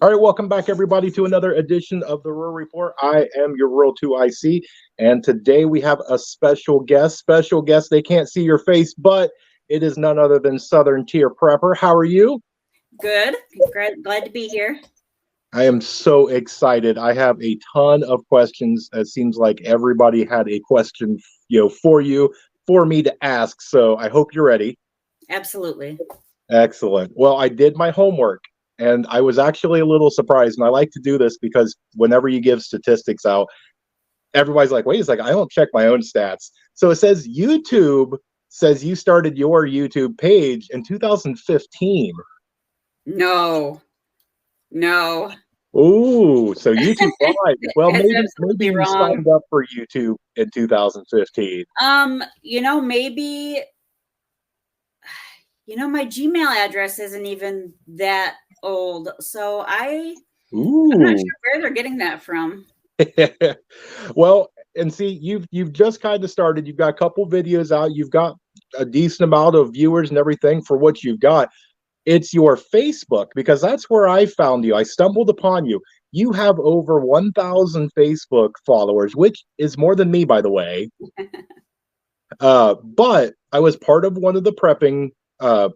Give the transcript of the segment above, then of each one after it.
All right, welcome back, everybody, to another edition of the Rural Report. I am your Rural 2IC, and today we have a special guest. Special guest, they can't see your face, but it is none other than Southern Tier Prepper. How are you? Good. Glad to be here. I am so excited. I have a ton of questions. It seems like everybody had a question, for you, for me to ask. So I hope you're ready. Absolutely. Excellent. Well, I did my homework and I was actually a little surprised. And I like to do this because whenever you give statistics out, everybody's like, wait a second, I don't check my own stats. So it says YouTube says you started your YouTube page in 2015. No, no. Ooh, so YouTube lied. Well, That's maybe absolutely you wrong. signed up for YouTube in 2015. Maybe, my Gmail address isn't even that old. So I'm not Ooh. sure where they're getting that from. Well, and see, you've just kind of started. You've got a couple videos out. You've got a decent amount of viewers and everything for what you've got. It's your Facebook because that's where I found you. I stumbled upon you. You have over 1,000 Facebook followers, which is more than me, by the way. But I was part of one of the prepping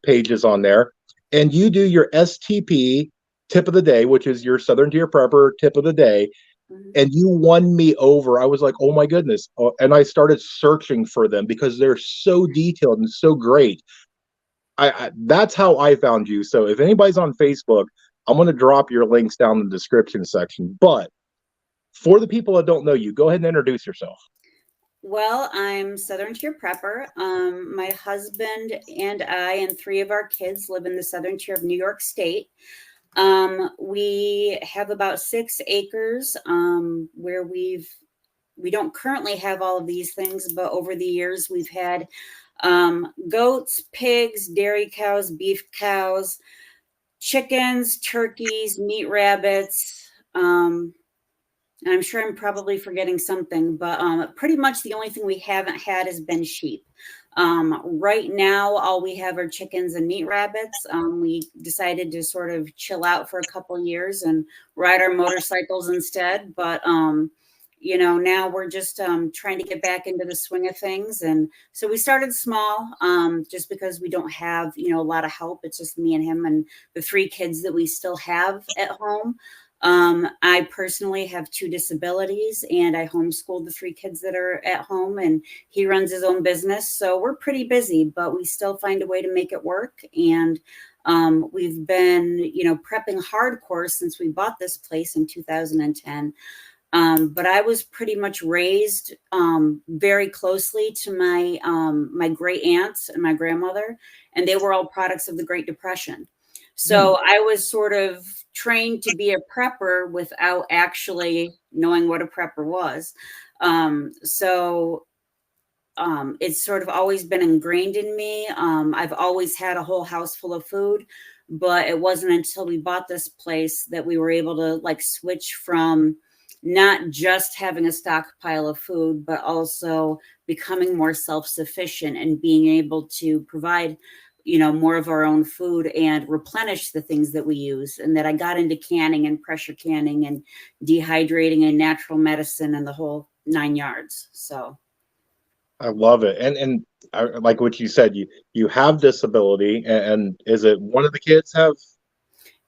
pages on there, and you do your STP tip of the day, which is your Southern Tier Prepper tip of the day, Mhm. and you won me over. I was like, oh my goodness. And I started searching for them because they're so detailed and so great. That's how I found you. So if anybody's on Facebook, I'm going to drop your links down in the description section. But for the people that don't know you, go ahead and introduce yourself. Well, I'm Southern Tier Prepper. My husband and I and three of our kids live in the Southern Tier of New York State. We have about 6 acres where we don't currently have all of these things, but over the years we've had goats, pigs, dairy cows, beef cows, chickens, turkeys, meat rabbits. And I'm sure I'm probably forgetting something, but pretty much the only thing we haven't had has been sheep. Right now, all we have are chickens and meat rabbits. We decided to sort of chill out for a couple years and ride our motorcycles instead. But now we're just trying to get back into the swing of things. And so we started small, just because we don't have a lot of help. It's just me and him and the three kids that we still have at home. I personally have 2 disabilities and I homeschool the three kids that are at home, and he runs his own business. So we're pretty busy, but we still find a way to make it work. And we've been, prepping hardcore since we bought this place in 2010. But I was pretty much raised very closely to my great aunts and my grandmother, and they were all products of the Great Depression. Hmm. So I was sort of trained to be a prepper without actually knowing what a prepper was. It's sort of always been ingrained in me. I've always had a whole house full of food, but it wasn't until we bought this place that we were able to like switch from not just having a stockpile of food, but also becoming more self-sufficient and being able to provide more of our own food and replenish the things that we use. And that I got into canning and pressure canning and dehydrating and natural medicine and the whole 9 yards. So I love it. And like what you said, you have disability, and is it one of the kids have?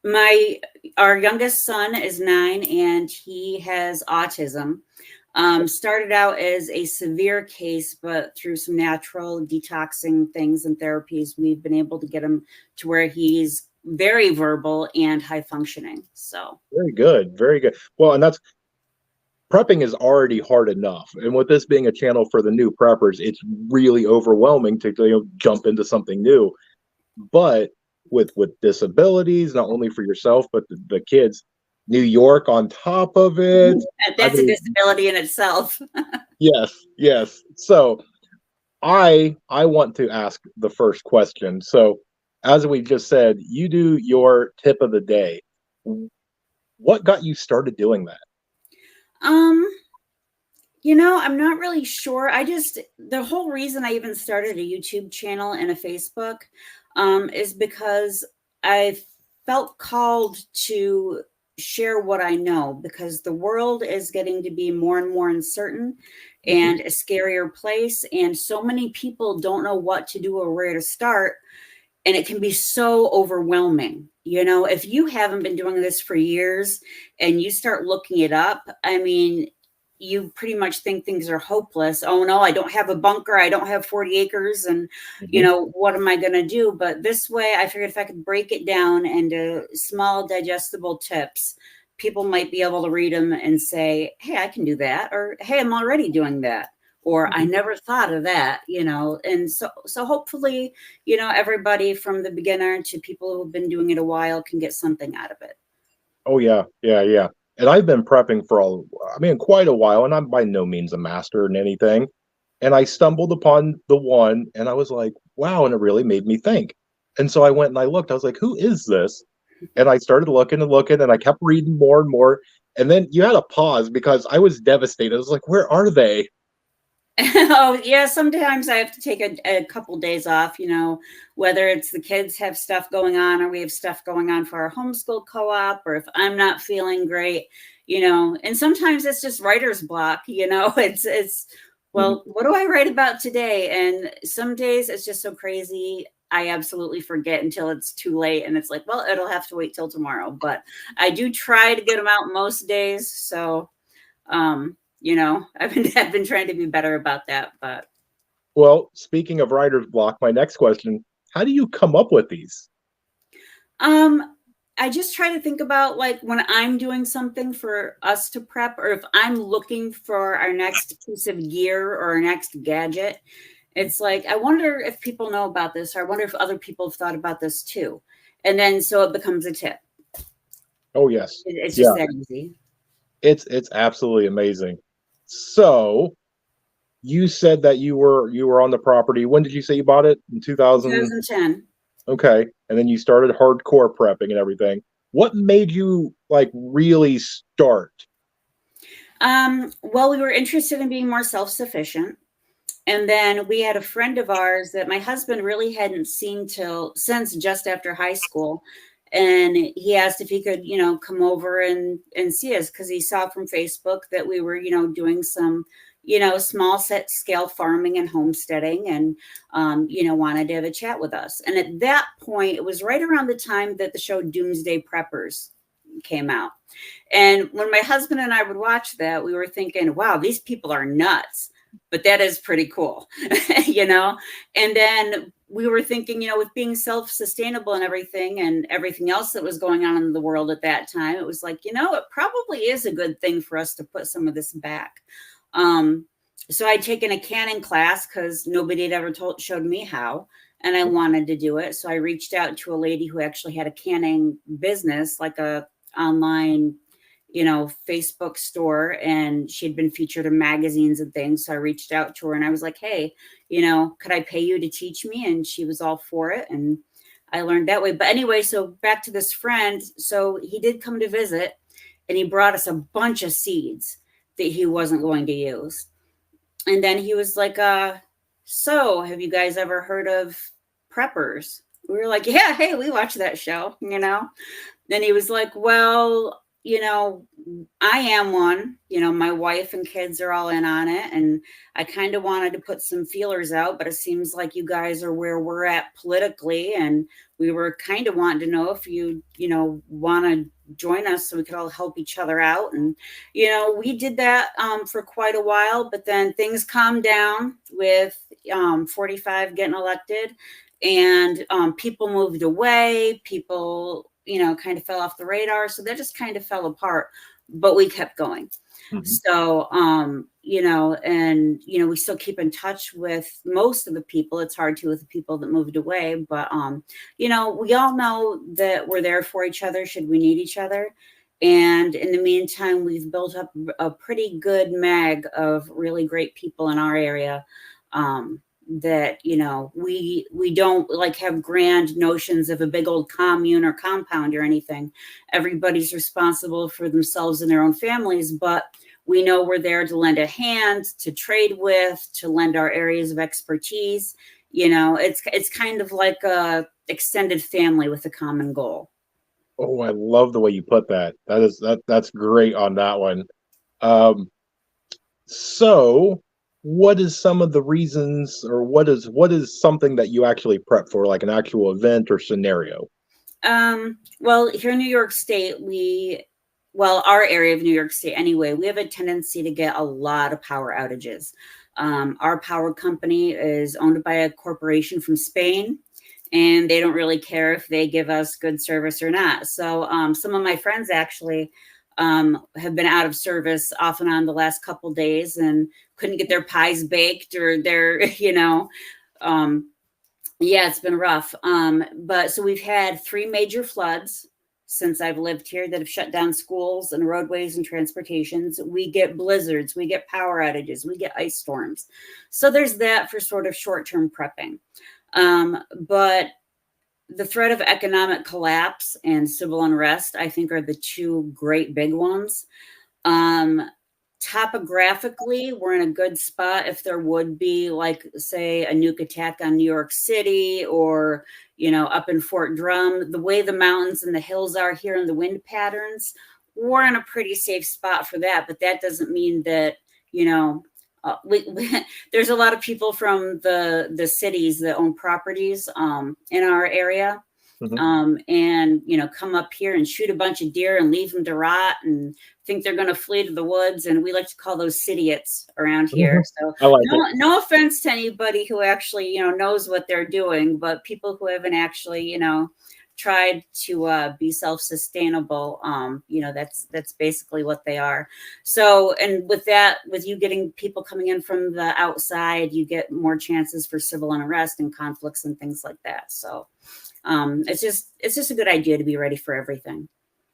my our youngest son is 9 and he has autism. Started out as a severe case, but through some natural detoxing things and therapies, we've been able to get him to where he's very verbal and high functioning. So Very good, very good. Well, and that's prepping is already hard enough, and with this being a channel for the new preppers, it's really overwhelming to jump into something new. But with disabilities, not only for yourself but the kids, New York on top of it. I that's a mean, disability in itself. yes, yes. So I want to ask the first question. So as we just said, you do your tip of the day. What got you started doing that? um, I'm not really sure. The whole reason I even started a YouTube channel and a Facebook is because I felt called to share what I know, because the world is getting to be more and more uncertain Mhm. and a scarier place. And so many people don't know what to do or where to start. And it can be so overwhelming. You know, if you haven't been doing this for years and you start looking it up, I mean, you pretty much think things are hopeless. Oh no, I don't have a bunker, I don't have 40 acres, and you Mhm. know, what am I going to do? But this way, I figured if I could break it down into small digestible tips, people might be able to read them and say, hey, I can do that, or hey, I'm already doing that, or I Mhm. never thought of that, you know. And so hopefully, you know, everybody from the beginner to people who've been doing it a while can get something out of it. Oh yeah, yeah, yeah. And I've been prepping for I mean, quite a while, and I'm by no means a master in anything. And I stumbled upon the one, and I was like, wow, and it really made me think. And so I went and I looked. I was like, who is this? And I started looking and looking, and I kept reading more and more. And then you had to pause because I was devastated. I was like, where are they? Oh yeah, sometimes I have to take a couple days off, you know, whether it's the kids have stuff going on or we have stuff going on for our homeschool co-op, or if I'm not feeling great, you know. And sometimes it's just writer's block, you know. It's Mhm. well, what do I write about today? And some days it's just so crazy, I absolutely forget until it's too late, and it's like, well, it'll have to wait till tomorrow. But I do try to get them out most days, so you know, I've been trying to be better about that. But Well, speaking of writer's block, my next question, how do you come up with these? um I just try to think about, like, when I'm doing something for us to prep, or if I'm looking for our next piece of gear or our next gadget, it's like, I wonder if people know about this, or I wonder if other people have thought about this too. And then so it becomes a tip. Oh, yes. It's just Yeah, that easy. it's absolutely amazing. So, you said that you were on the property. When did you say you bought it? In 2000? 2010. Okay. And then you started hardcore prepping and everything. What made you like really start? Well, we were interested in being more self-sufficient. And then we had a friend of ours that my husband really hadn't seen till since just after high school. And he asked if he could, you know, come over and see us, because he saw from Facebook that we were, you know, doing some, you know, small set scale farming and homesteading, and you know, wanted to have a chat with us. And at that point, it was right around the time that the show Doomsday Preppers came out. And when my husband and I would watch that, we were thinking, wow, these people are nuts. But that is pretty cool, you know? And then we were thinking, you know, with being self sustainable and everything else that was going on in the world at that time, it was like, you know, it probably is a good thing for us to put some of this back. Um, so I'd taken a canning class because nobody had ever showed me how, and I wanted to do it. So I reached out to a lady who actually had a canning business, like a online, you know, Facebook store, and she'd been featured in magazines and things. So I reached out to her and I was like, hey, you know, could I pay you to teach me? And she was all for it. And I learned that way. But anyway, so back to this friend. So he did come to visit, and he brought us a bunch of seeds that he wasn't going to use. And then he was like, so have you guys ever heard of preppers? We were like, yeah, hey, we watch that show, you know? Then he was like, well, you know, I am one. You know, my wife and kids are all in on it. And I kind of wanted to put some feelers out, but it seems like you guys are where we're at politically. And we were kind of wanting to know if you know, want to join us so we could all help each other out. And, you know, we did that for quite a while, but then things calmed down with 45 getting elected, and people moved away. People, you know, kind of fell off the radar, so that just kind of fell apart. But we kept going. Mhm. So you know, and you know, we still keep in touch with most of the people. It's hard to with the people that moved away, but you know, we all know that we're there for each other should we need each other. And in the meantime, we've built up a pretty good mag of really great people in our area. That, you know, we don't like have grand notions of a big old commune or compound or anything. Everybody's responsible for themselves and their own families, but we know we're there to lend a hand, to trade with, to lend our areas of expertise. You know, it's kind of like a extended family with a common goal. Oh, I love the way you put that. That's great on that one. Um, so what is some of the reasons, or what is something that you actually prep for, like an actual event or scenario? Well, here in New York State, well, our area of New York State anyway, we have a tendency to get a lot of power outages. Our power company is owned by a corporation from Spain, and they don't really care if they give us good service or not. So, some of my friends actually have been out of service off and on the last couple days and couldn't get their pies baked or their, um, yeah, it's been rough. But so we've had three major floods since I've lived here that have shut down schools and roadways and transportations. We get blizzards, we get power outages, we get ice storms. So there's that for sort of short-term prepping. But the threat of economic collapse and civil unrest, I think, are the two great big ones. Um, Topographically, we're in a good spot if there would be, like, say, a nuke attack on New York City or, up in Fort Drum. The way the mountains and the hills are here and the wind patterns, we're in a pretty safe spot for that. But that doesn't mean that, you know, there's a lot of people from the cities that own properties in our area, Mhm. and come up here and shoot a bunch of deer and leave them to rot and think they're going to flee to the woods, and we like to call those idiots around here. Mhm. So I like it. no offense to anybody who actually knows what they're doing, but people who haven't actually tried to be self-sustainable, that's basically what they are. So, and with that, with you getting people coming in from the outside, you get more chances for civil unrest and conflicts and things like that. So it's just a good idea to be ready for everything.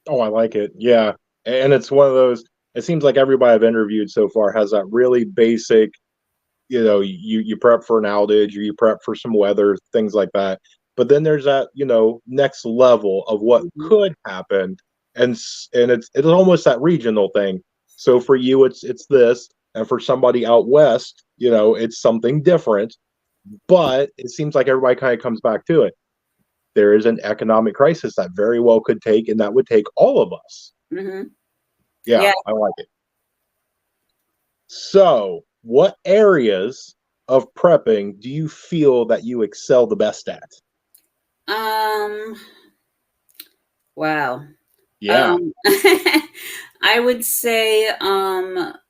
Oh, I like it. Yeah. And it's one of those, it seems like everybody I've interviewed so far has that really basic, you prep for an outage, or you prep for some weather, things like that. But then there's that, next level of what Mhm. could happen. And it's almost that regional thing. So for you it's this, and for somebody out west, it's something different, but it seems like everybody kind of comes back to it. There is an economic crisis that very well could take, and that would take all of us. Mhm. Yeah, Yeah. I like it. So, what areas of prepping do you feel that you excel the best at? Um. Wow. Yeah. I would say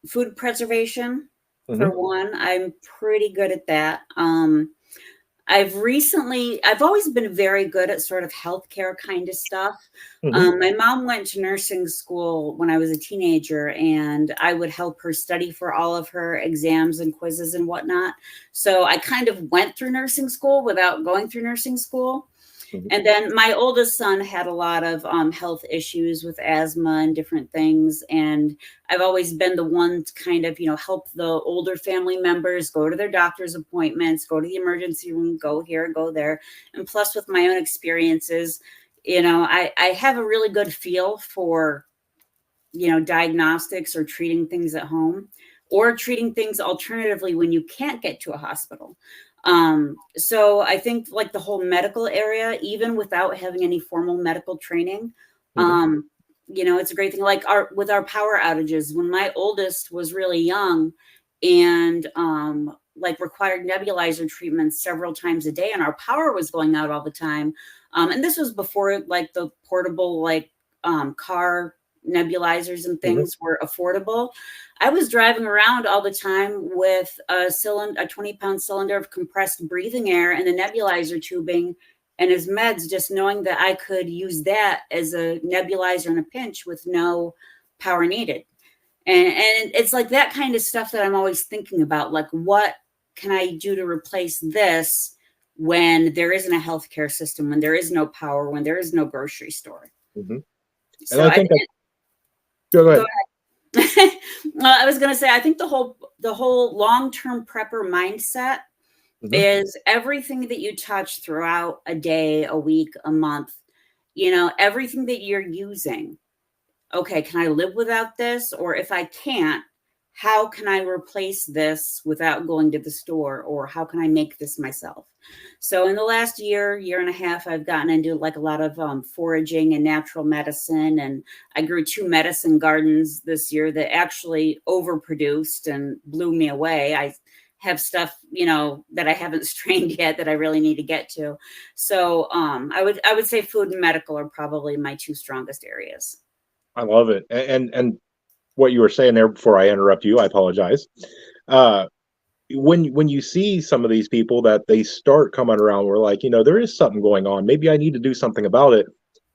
food preservation for Hmm. one. I'm pretty good at that. I've always been very good at sort of healthcare kind of stuff. Hmm. My mom went to nursing school when I was a teenager, and I would help her study for all of her exams and quizzes and whatnot. So I kind of went through nursing school without going through nursing school. Hmm. And then my oldest son had a lot of health issues with asthma and different things. And I've always been the one to kind of, help the older family members go to their doctor's appointments, go to the emergency room, go here, go there. And plus, with my own experiences, I have a really good feel for diagnostics or treating things at home or treating things alternatively when you can't get to a hospital. So I think like the whole medical area, even without having any formal medical training, Hmm. it's a great thing. Like with our power outages, when my oldest was really young and like required nebulizer treatments several times a day, and our power was going out all the time. And this was before like the portable car nebulizers and Hmm. things were affordable. I was driving around all the time with a 20-pound cylinder of compressed breathing air and the nebulizer tubing and his meds, just knowing that I could use that as a nebulizer in a pinch with no power needed. And it's like that kind of stuff that I'm always thinking about. Like, what can I do to replace this when there isn't a healthcare system, when there is no power, when there is no grocery store? Hmm. And So I I think that, go go ahead. ahead. Well, I was going to say, I think the whole long-term prepper mindset Hmm. is everything that you touch throughout a day, a week, a month, everything that you're using. Okay, can I live without this? Or if I can't, how can I replace this without going to the store, or how can I make this myself? So in the last year and a half, I've gotten into like a lot of foraging and natural medicine. And I grew 2 medicine gardens this year that actually overproduced and blew me away. I have stuff, that I haven't strained yet that I really need to get to. So I would say food and medical are probably my 2 strongest areas. I love it. And what you were saying there before I interrupt you, I apologize. Uh, when you see some of these people that they start coming around, we're like, there is something going on. Maybe I need to do something about it.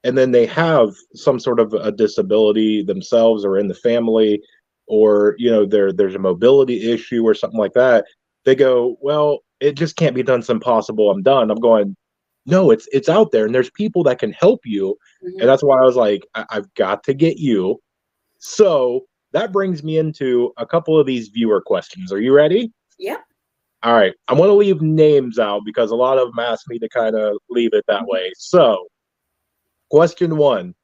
And then they have some sort of a disability themselves or in the family, or there's a mobility issue or something like that. They go, well, it just can't be done. It's impossible. I'm done. I'm going, no, it's out there, and there's people that can help you. And Hmm. that's why I was like, I've got to get you. So that brings me into a couple of these viewer questions. Are you ready? Yep. All right. I want to leave names out because a lot of them ask me to kind of leave it that way. So, question one: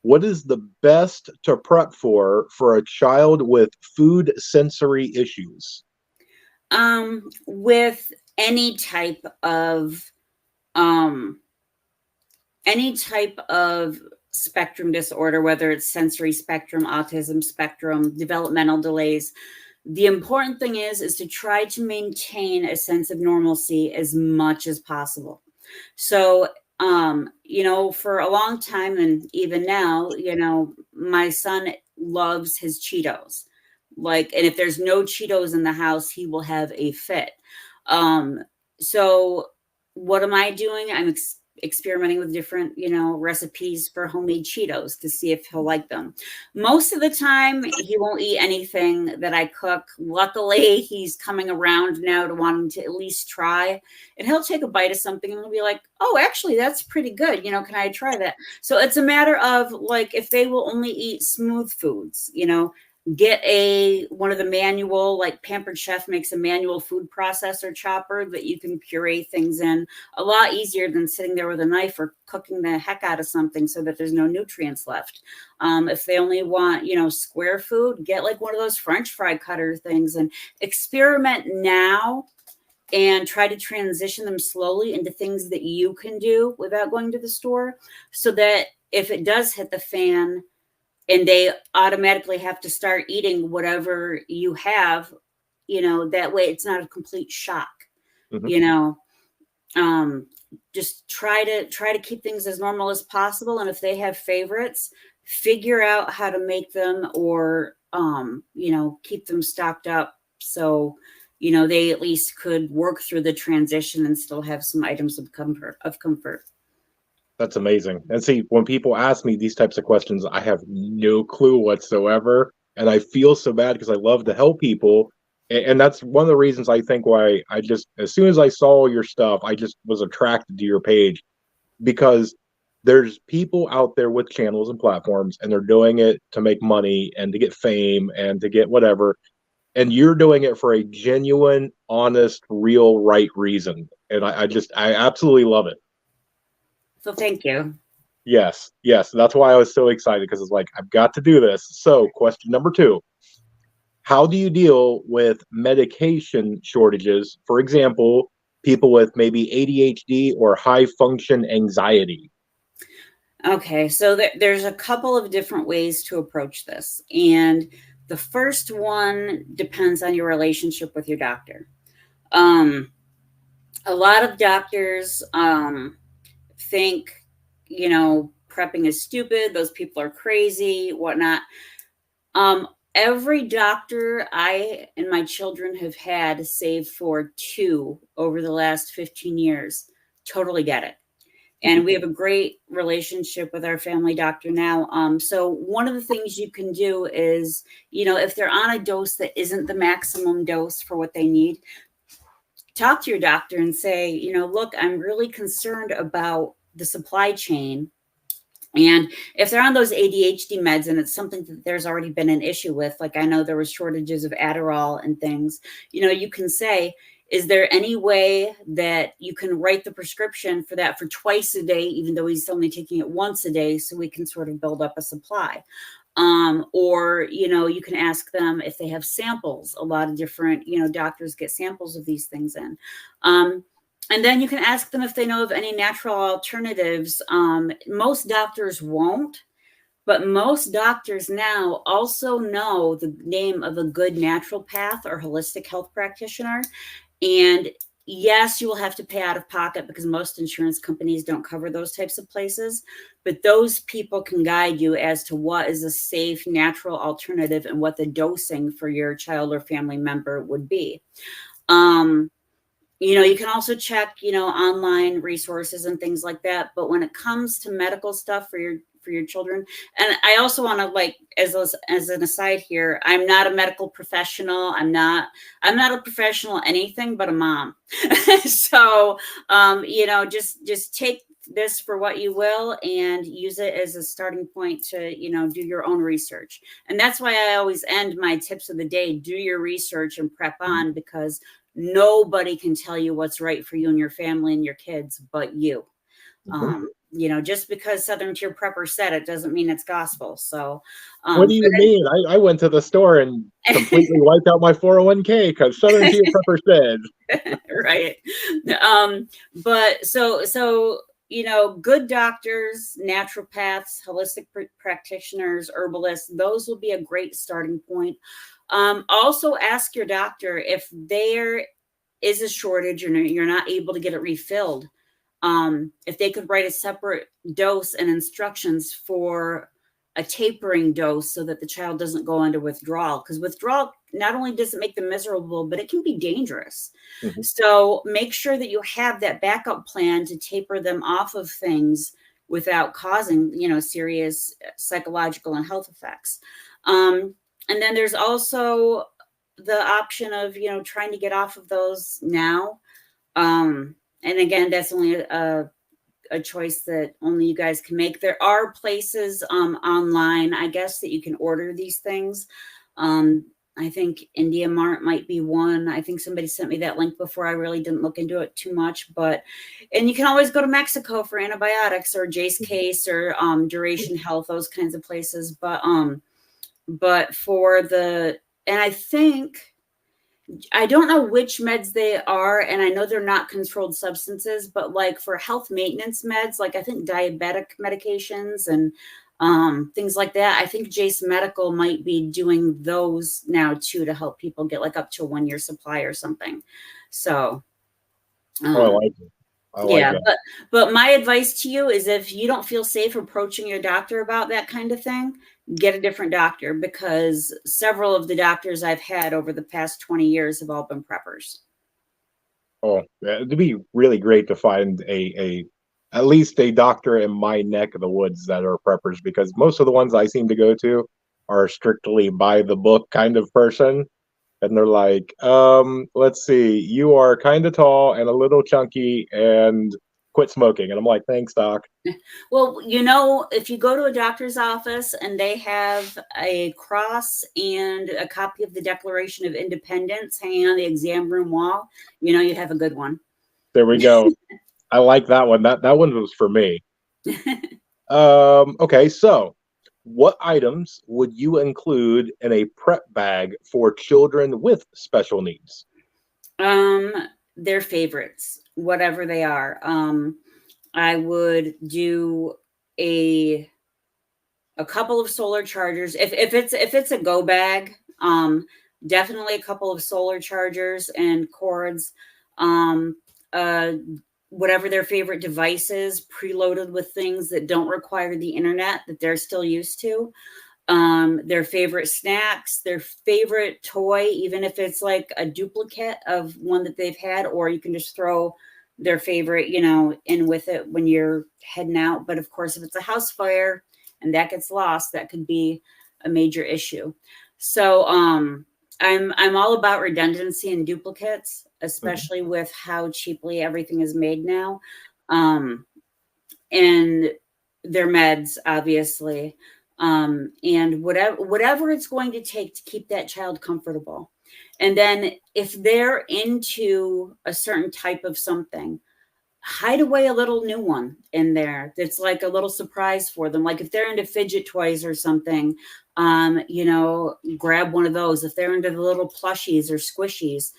what is the best to prep for a child with food sensory issues? With um, any type of spectrum disorder, whether it's sensory spectrum, autism spectrum, developmental delays, the important thing is to try to maintain a sense of normalcy as much as possible. So, for a long time, and even now, my son loves his Cheetos. Like, and if there's no Cheetos in the house, he will have a fit. Um, so what am I doing? I'm experimenting with different, recipes for homemade Cheetos to see if he'll like them. Most of the time, he won't eat anything that I cook. Luckily, he's coming around now to wanting to at least try. And he'll take a bite of something and he'll be like, oh, actually, that's pretty good. Can I try that? So it's a matter of like, if they will only eat smooth foods, get one of the manual, like Pampered Chef makes a manual food processor chopper that you can puree things in, a lot easier than sitting there with a knife or cooking the heck out of something so that there's no nutrients left. If they only want, square food, get like one of those French fry cutter things and experiment now, and try to transition them slowly into things that you can do without going to the store, so that if it does hit the fan and they automatically have to start eating whatever you have, that way it's not a complete shock. Mhm. you know um just try to keep things as normal as possible, and if they have favorites, figure out how to make them, or keep them stocked up, so they at least could work through the transition and still have some items of comfort. That's amazing. And see, when people ask me these types of questions, I have no clue whatsoever. And I feel so bad because I love to help people. And that's one of the reasons I think why I just, as soon as I saw your stuff, I just was attracted to your page, because there's people out there with channels and platforms, and they're doing it to make money and to get fame and to get whatever. And you're doing it for a genuine, honest, real, right reason. And I absolutely love it. So thank you. Yes, yes. That's why I was so excited, because it's like, I've got to do this. So, question number two: how do you deal with medication shortages? For example, people with maybe ADHD or high function anxiety. Okay, so there's a couple of different ways to approach this. And the first one depends on your relationship with your doctor. Um, a lot of doctors think, prepping is stupid, those people are crazy, whatnot. Every doctor I and my children have had, save for 2 over the last 15 years, totally get it. And we have a great relationship with our family doctor now. So one of the things you can do is, if they're on a dose that isn't the maximum dose for what they need, talk to your doctor and say, look, I'm really concerned about the supply chain. And if they're on those ADHD meds and it's something that there's already been an issue with, like I know there was shortages of Adderall and things, you can say, is there any way that you can write the prescription for that for twice a day, even though he's only taking it once a day, so we can sort of build up a supply? Or, you can ask them if they have samples. A lot of different, doctors get samples of these things in. And then you can ask them if they know of any natural alternatives. Most doctors won't, but most doctors now also know the name of a good naturopath or holistic health practitioner. And yes, you will have to pay out of pocket because most insurance companies don't cover those types of places. But those people can guide you as to what is a safe, natural alternative and what the dosing for your child or family member would be. You can also check, online resources and things like that. But when it comes to medical stuff for your children, and I also want to, like, as an aside here, I'm not a medical professional. I'm not a professional anything but a mom. So, just take this for what you will and use it as a starting point to, do your own research. And that's why I always end my tips of the day: do your research and prep on, because nobody can tell you what's right for you and your family and your kids but you. Just because Southern Tier Prepper said it doesn't mean it's gospel. So, What do you mean? I went to the store and completely wiped out my 401k because Southern Tier Prepper said. Right. But good doctors, naturopaths, holistic practitioners, herbalists, those will be a great starting point. Also ask your doctor if there is a shortage and you're not able to get it refilled. If they could write a separate dose and instructions for a tapering dose so that the child doesn't go into withdrawal, because withdrawal not only does it make them miserable, but it can be dangerous. Mhm. So make sure that you have that backup plan to taper them off of things without causing, serious psychological and health effects. And then there's also the option of, trying to get off of those now. And again, that's only a choice that only you guys can make. There are places online, I guess, that you can order these things. I think India Mart might be one. I think somebody sent me that link before. I really didn't look into it too much, and you can always go to Mexico for antibiotics, or Jace Case, or Duration Health, those kinds of places. But and I don't know which meds they are, and I know they're not controlled substances, but like for health maintenance meds, like I think diabetic medications and things like that, I think Jace Medical might be doing those now too, to help people get like up to a 1-year supply or something. So, Oh, I like it. I like yeah, it. but my advice to you is, if you don't feel safe approaching your doctor about that kind of thing, get a different doctor, because several of the doctors I've had over the past 20 years have all been preppers. Oh, yeah, it'd be really great to find a at least a doctor in my neck of the woods that are preppers, because most of the ones I seem to go to are strictly by the book kind of person. And they're like, let's see, you are kind of tall and a little chunky and quit smoking. And I'm like, thanks, doc. Well, if you go to a doctor's office and they have a cross and a copy of the Declaration of Independence hanging on the exam room wall, you have a good one. There we go. I like that one. That one was for me. Okay, so what items would you include in a prep bag for children with special needs? Their favorites, whatever they are. I would do a couple of solar chargers. If it's a go bag, definitely a couple of solar chargers and cords. Um, uh, Whatever their favorite device is, preloaded with things that don't require the internet that they're still used to. Their favorite snacks, their favorite toy, even if it's like a duplicate of one that they've had, or you can just throw their favorite, in with it when you're heading out. But of course, if it's a house fire and that gets lost, that could be a major issue. So I'm all about redundancy and duplicates, Mhm. especially with how cheaply everything is made now. And their meds, obviously, and whatever it's going to take to keep that child comfortable. And then if they're into a certain type of something, hide away a little new one in there that's like a little surprise for them. Like if they're into fidget toys or something, grab one of those. If they're into the little plushies or squishies,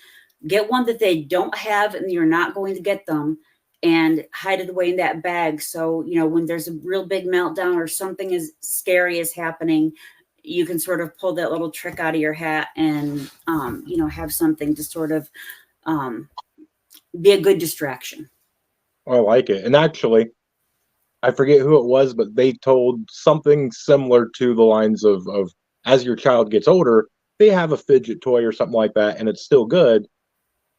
get one that they don't have and you're not going to get them, and hide it away in that bag. So, when there's a real big meltdown or something as scary is happening, you can sort of pull that little trick out of your hat and, have something to sort of um, be a good distraction. I like it. And actually, I forget who it was, but they told something similar to the lines of as your child gets older, they have a fidget toy or something like that, and it's still good.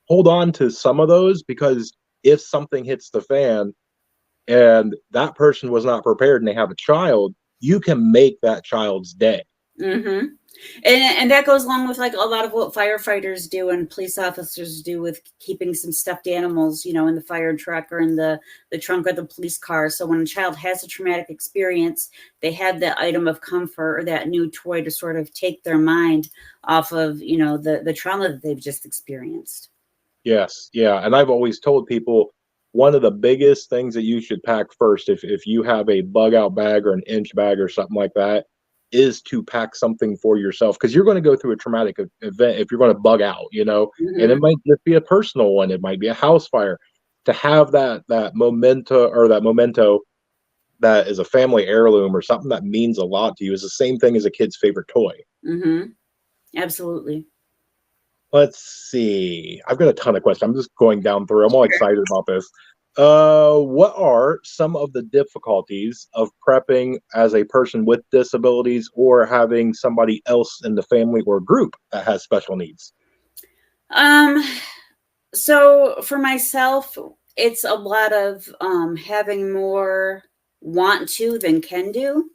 Hold on to some of those, because if something hits the fan and that person was not prepared and they have a child, you can make that child's day. Mm-hmm. And that goes along with like a lot of what firefighters do and police officers do with keeping some stuffed animals, in the fire truck or in the trunk of the police car. So when a child has a traumatic experience, they have that item of comfort or that new toy to sort of take their mind off of, the trauma that they've just experienced. Yes, yeah. And I've always told people, one of the biggest things that you should pack first, if you have a bug out bag or an inch bag or something like that, is to pack something for yourself, because you're going to go through a traumatic event if you're going to bug out, and it Mm-hmm. might just be a personal one, it might be a house fire. To have that memento that is a family heirloom or something that means a lot to you is the same thing as a kid's favorite toy. Mm-hmm. Absolutely. Let's see. I've got a ton of questions. I'm just going down through. I'm all Sure. excited about this. What are some of the difficulties of prepping as a person with disabilities or having somebody else in the family or group that has special needs? Um, so for myself, it's a lot of having more want to than can do.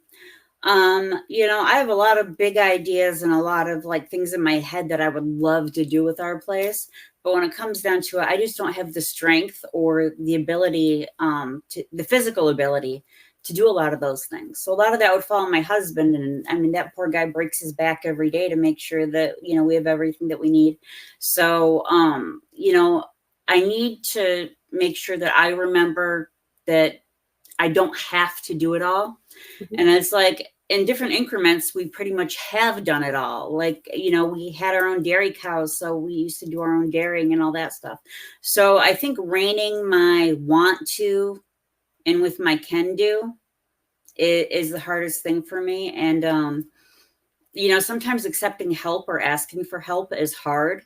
I have a lot of big ideas and a lot of like things in my head that I would love to do with our place. But when it comes down to it, I just don't have the strength or the ability, the physical ability to do a lot of those things. So a lot of that would fall on my husband. And I mean, that poor guy breaks his back every day to make sure that, we have everything that we need. So, I need to make sure that I remember that I don't have to do it all. Mhm. And it's like in different increments, we pretty much have done it all. Like, we had our own dairy cows, so we used to do our own dairying and all that stuff. So I think reining my want to and with my can do is the hardest thing for me. And, sometimes accepting help or asking for help is hard,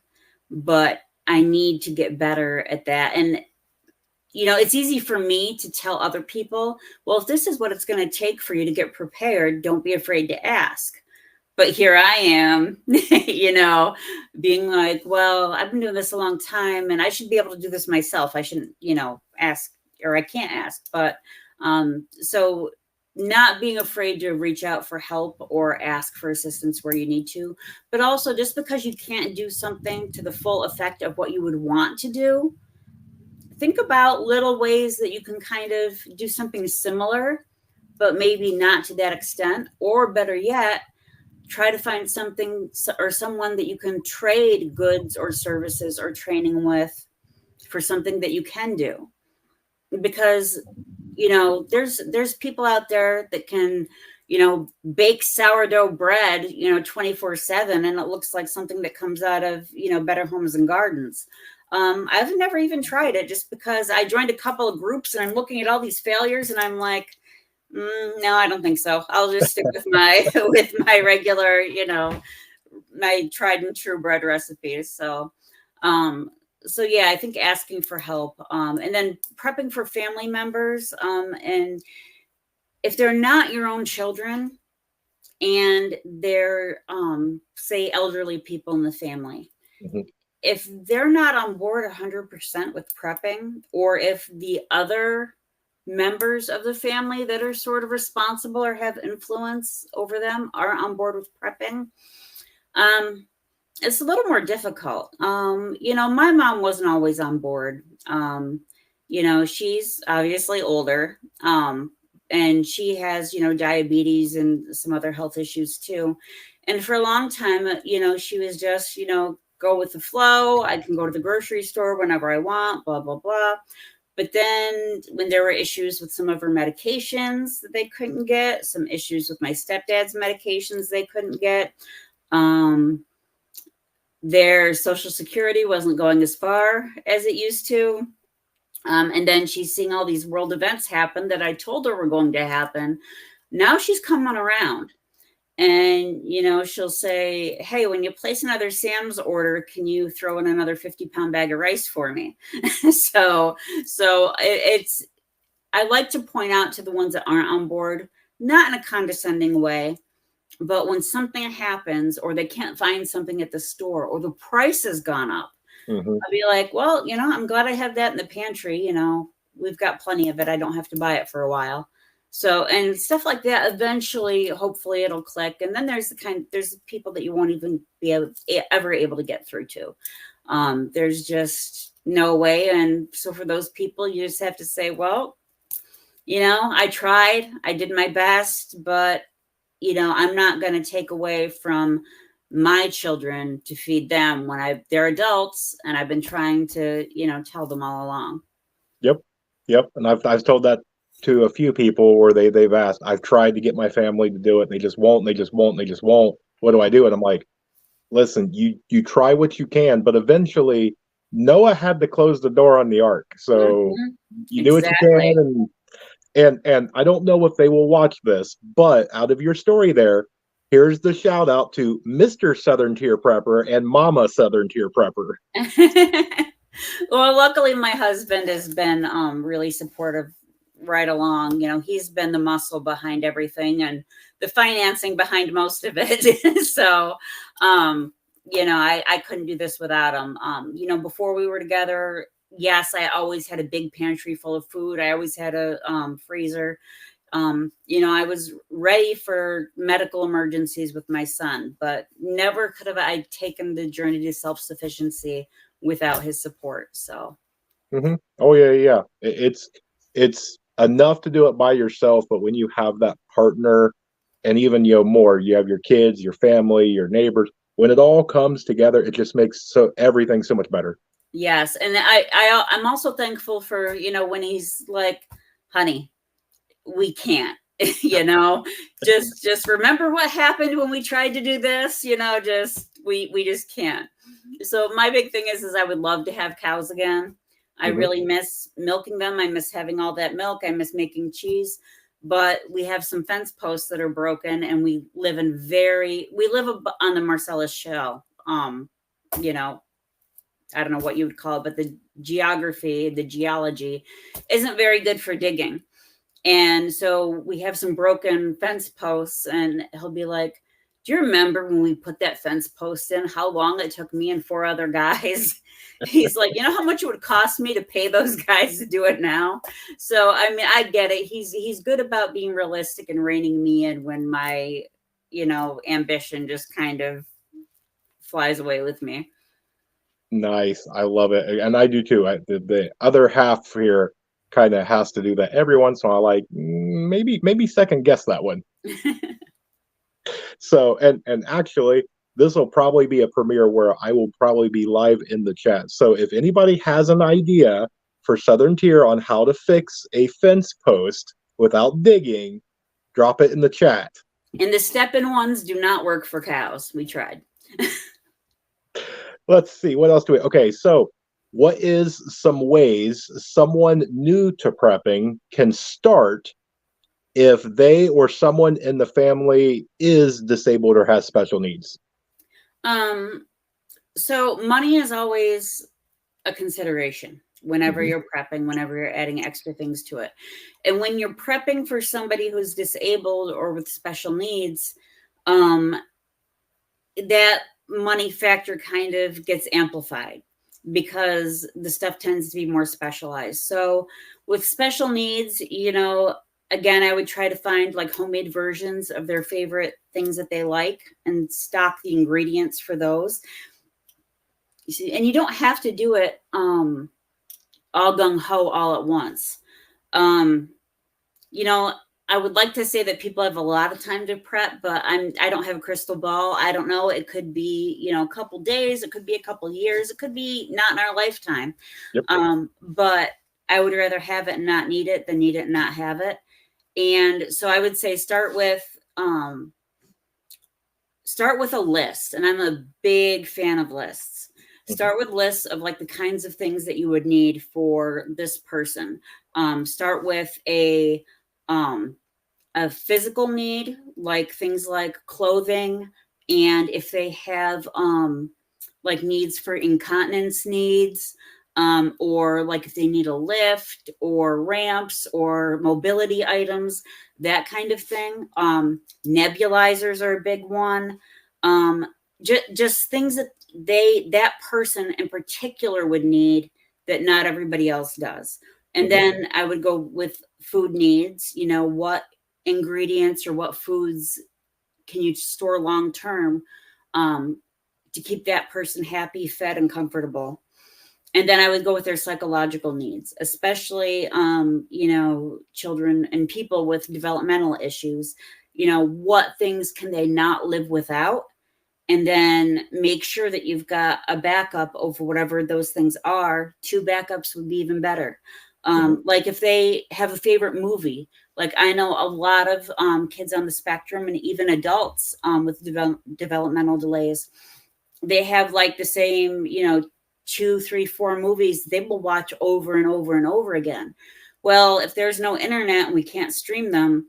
but I need to get better at that. And it's easy for me to tell other people, well, if this is what it's going to take for you to get prepared, don't be afraid to ask. But here I am, being like, well, I've been doing this a long time and I should be able to do this myself. I shouldn't, ask, or I can't ask. But so not being afraid to reach out for help or ask for assistance where you need to, but also just because you can't do something to the full effect of what you would want to do, think about little ways that you can kind of do something similar, but maybe not to that extent. Or better yet, try to find something or someone that you can trade goods or services or training with for something that you can do. Because, there's people out there that can, bake sourdough bread, 24/7, and it looks like something that comes out of, Better Homes and Gardens. I've never even tried it just because I joined a couple of groups and I'm looking at all these failures and I'm like, no, I don't think so. I'll just stick with my with my regular, my tried and true bread recipes. Um, so yeah, I think asking for help, and then prepping for family members, and if they're not your own children and they're, say, elderly people in the family, Mhm. if they're not on board 100% with prepping, or if the other members of the family that are sort of responsible or have influence over them are on board with prepping, um, it's a little more difficult. My mom wasn't always on board. She's obviously older, and she has, diabetes and some other health issues too. And for a long time, she was just, go with the flow. I can go to the grocery store whenever I want, blah, blah, blah. But then when there were issues with some of her medications that they couldn't get, some issues with my stepdad's medications they couldn't get, um, their social security wasn't going as far as it used to. And then she's seeing all these world events happen that I told her were going to happen. Now she's coming around. And, she'll say, hey, when you place another Sam's order, can you throw in another 50-pound bag of rice for me? It's, I like to point out to the ones that aren't on board, not in a condescending way, but when something happens or they can't find something at the store or the price has gone up, Mm-hmm. I'll be like, well, I'm glad I have that in the pantry. We've got plenty of it. I don't have to buy it for a while. So, and stuff like that, eventually, hopefully it'll click. And then there's people that you won't even be ever able to get through to. There's just no way. And so for those people, you just have to say, well, I tried, I did my best, but, I'm not going to take away from my children to feed them when they're adults, and I've been trying to, tell them all along. Yep. Yep. And I've told that to a few people where they've asked. I've tried to get my family to do it. And they just won't. They just won't. They just won't. What do I do? And I'm like, listen, you try what you can, but eventually Noah had to close the door on the ark. So you do what you Exactly. can, and I don't know if they will watch this, but out of your story there, here's the shout out to Mr. Southern Tier Prepper and Mama Southern Tier Prepper. Well, luckily my husband has been really supportive right along. He's been the muscle behind everything and the financing behind most of it. So, I couldn't do this without him. Before we were together, yes, I always had a big pantry full of food. I always had a freezer. I was ready for medical emergencies with my son, but never could have I taken the journey to self-sufficiency without his support. So, Mm-hmm. Oh yeah, yeah. It's enough to do it by yourself, but when you have that partner, and even more, you have your kids, your family, your neighbors. When it all comes together, it just makes everything so much better. yes. And I'm also thankful for, when he's like, honey, we can't, you know, just remember what happened when we tried to do this, we just can't. So my big thing is I would love to have cows again. I Mm-hmm. really miss milking them. I miss having all that milk. I miss making cheese. But we have some fence posts that are broken, and we live on the Marcellus Shell. You know, I don't know what you would call it, but the geology isn't very good for digging. And so we have some broken fence posts, and he'll be like, do you remember when we put that fence post in, how long it took me and four other guys? He's like, you know how much it would cost me to pay those guys to do it now? So, I mean, I get it. He's good about being realistic and reining me in when my, ambition just kind of flies away with me. Nice. I love it. And I do too. The other half here kind of has to do that every once in a while. Like maybe second guess that one. So and actually, this will probably be a premiere where I will probably be live in the chat. So if anybody has an idea for Southern Tier on how to fix a fence post without digging, drop it in the chat. And the step-in ones do not work for cows. We tried. Let's see, what else do we? Okay, so what is some ways someone new to prepping can start if they or someone in the family is disabled or has special needs? So money is always a consideration whenever you're prepping, whenever you're adding extra things to it. And when you're prepping for somebody who's disabled or with special needs, that money factor kind of gets amplified because the stuff tends to be more specialized. So with special needs, again, I would try to find like homemade versions of their favorite things that they like and stock the ingredients for those. You see, and you don't have to do it all gung ho all at once. Um, I would like to say that people have a lot of time to prep, but I don't have a crystal ball. I don't know. It could be, a couple days, it could be a couple years, it could be not in our lifetime. Yep. But I would rather have it and not need it than need it and not have it. And so I would say start with a list. And I'm a big fan of lists. Start with lists of like the kinds of things that you would need for this person. Start with a physical need, like things like clothing, and if they have like needs for incontinence needs, or like if they need a lift or ramps or mobility items, that kind of thing. Nebulizers are a big one. Just things that that person in particular would need that not everybody else does. And then I would go with food needs. You know, what ingredients or what foods can you store long term, to keep that person happy, fed, and comfortable. And then I would go with their psychological needs, especially children and people with developmental issues. What things can they not live without? And then make sure that you've got a backup over whatever those things are. 2 backups would be even better. Like if they have a favorite movie, like I know a lot of kids on the spectrum and even adults with developmental delays, they have like the same, 2, 3, 4 movies they will watch over and over and over again. Well, if there's no internet and we can't stream them,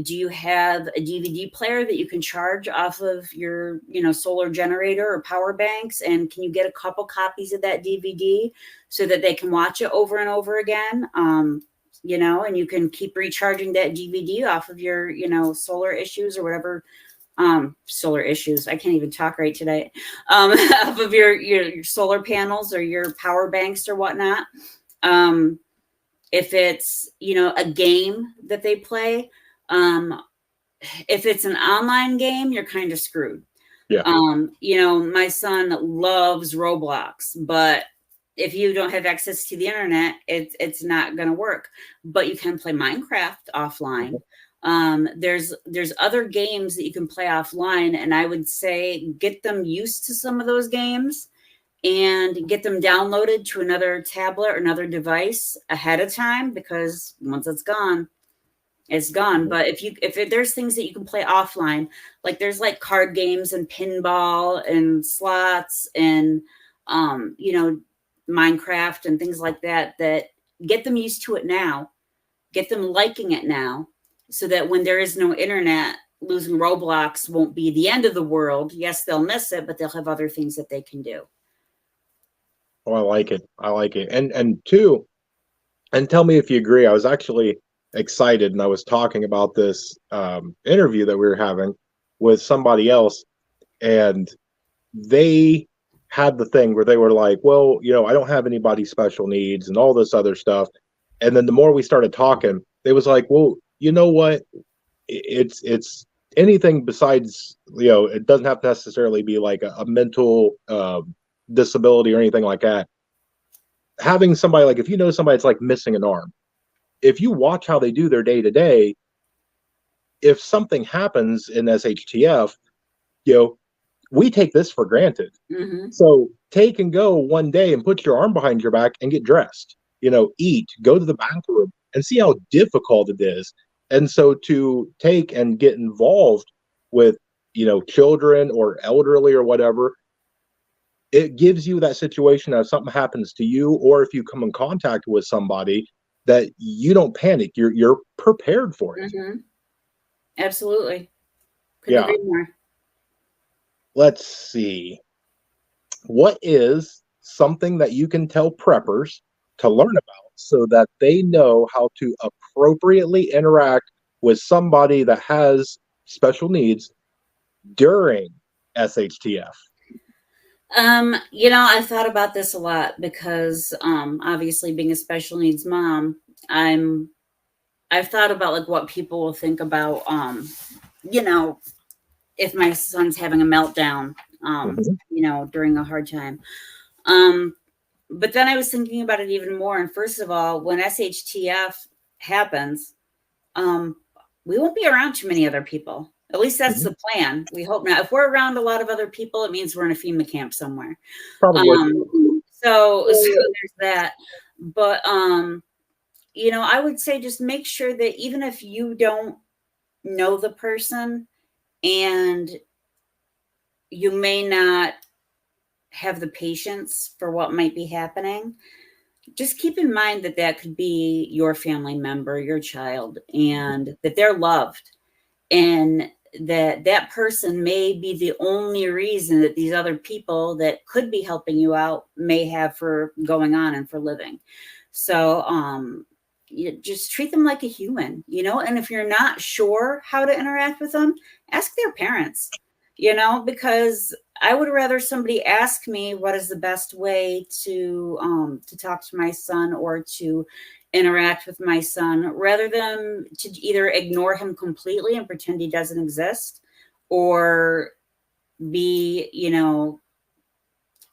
do you have a DVD player that you can charge off of your, solar generator or power banks? And can you get a couple copies of that DVD so that they can watch it over and over again? And you can keep recharging that DVD off of your, solar issues or whatever. Solar issues. I can't even talk right today. Off of your solar panels or your power banks or whatnot. If it's, a game that they play, if it's an online game, you're kind of screwed. Yeah. My son loves Roblox, but if you don't have access to the internet, it's not going to work. But you can play Minecraft offline. There's other games that you can play offline, and I would say get them used to some of those games and get them downloaded to another tablet or another device ahead of time, because once it's gone, it's gone. But if there's things that you can play offline, like there's like card games and pinball and slots and Minecraft and things like that get them used to it now, get them liking it now, so that when there is no internet, losing Roblox won't be the end of the world. Yes, they'll miss it, but they'll have other things that they can do. Oh, I like it. I like it. And two, and tell me if you agree. I was actually excited, and I was talking about this interview that we were having with somebody else, and they had the thing where they were like, well, I don't have anybody special needs and all this other stuff. And then the more we started talking, they was like, well, you know what? It's anything besides, it doesn't have to necessarily be like a mental disability or anything like that. Having somebody, like, if somebody that's like missing an arm, if you watch how they do their day to day, if something happens in SHTF, we take this for granted. So take and go one day and put your arm behind your back and get dressed, eat, go to the bathroom, and see how difficult it is. And so to take and get involved with, children or elderly or whatever, it gives you that situation that if something happens to you, or if you come in contact with somebody, that you don't panic. You're prepared for it. Absolutely. Couldn't agree more. Let's see. What is something that you can tell preppers to learn about so that they know how to appropriately interact with somebody that has special needs during SHTF? I thought about this a lot because obviously being a special needs mom, I've thought about like what people will think about if my son's having a meltdown during a hard time. But then I was thinking about it even more. And first of all, when SHTF happens, we won't be around too many other people. At least that's the plan. We hope not. If we're around a lot of other people, it means we're in a FEMA camp somewhere. Probably. So there's that. But I would say just make sure that even if you don't know the person and you may not have the patience for what might be happening, just keep in mind that that could be your family member, your child, and that they're loved, and that that person may be the only reason that these other people that could be helping you out may have for going on and for living. So you just treat them like a human, and if you're not sure how to interact with them, ask their parents, because I would rather somebody ask me what is the best way to talk to my son or to interact with my son, rather than to either ignore him completely and pretend he doesn't exist, or be,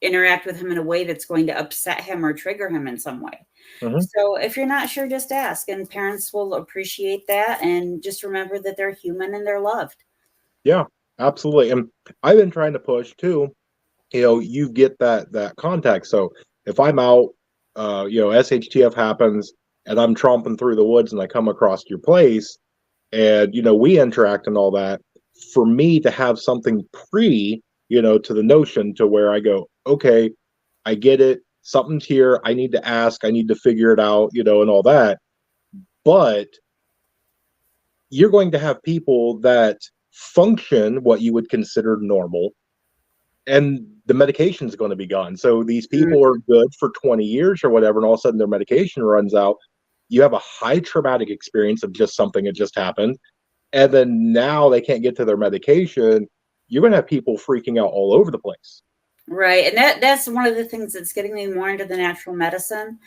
interact with him in a way that's going to upset him or trigger him in some way. Mhm. So if you're not sure, just ask, and parents will appreciate that. And just remember that they're human and they're loved. Yeah, absolutely. And I've been trying to push too. You get that contact. So if I'm out, SHTF happens, and I'm tromping through the woods and I come across your place, and we interact and all that. For me to have something to the notion to where I go, okay, I get it. Something's here. I need to ask. I need to figure it out, and all that. But you're going to have people that function what you would consider normal, and the medication is going to be gone. So these people are good for 20 years or whatever, and all of a sudden their medication runs out. You have a high traumatic experience of just something that just happened, and then now they can't get to their medication. You're going to have people freaking out all over the place. Right. And that's one of the things that's getting me more into the natural medicine,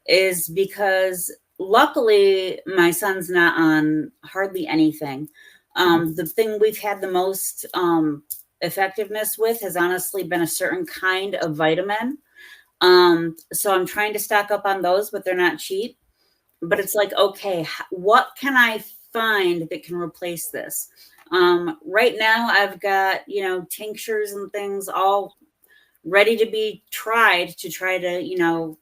is because luckily my son's not on hardly anything. Mhm. The thing we've had the most effectiveness with has honestly been a certain kind of vitamin. So I'm trying to stock up on those, but they're not cheap. But it's like, okay, what can I find that can replace this? Right now, I've got, tinctures and things all ready to be tried to try to,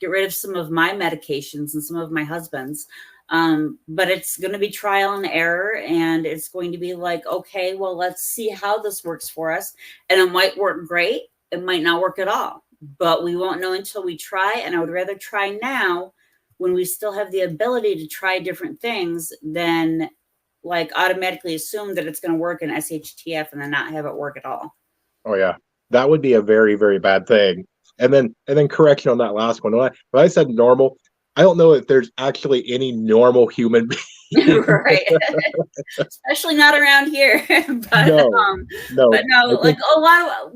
get rid of some of my medications and some of my husband's. But it's going to be trial and error. And it's going to be like, okay, well, let's see how this works for us. And it might work great. It might not work at all. But we won't know until we try. And I would rather try now when we still have the ability to try different things than like automatically assume that it's going to work in SHTF and then not have it work at all. Oh yeah, that would be a very very bad thing. And then correction on that last one. When I said normal, I don't know if there's actually any normal human being. Right. Especially not around here. but No, um no. but no, I like think. a lot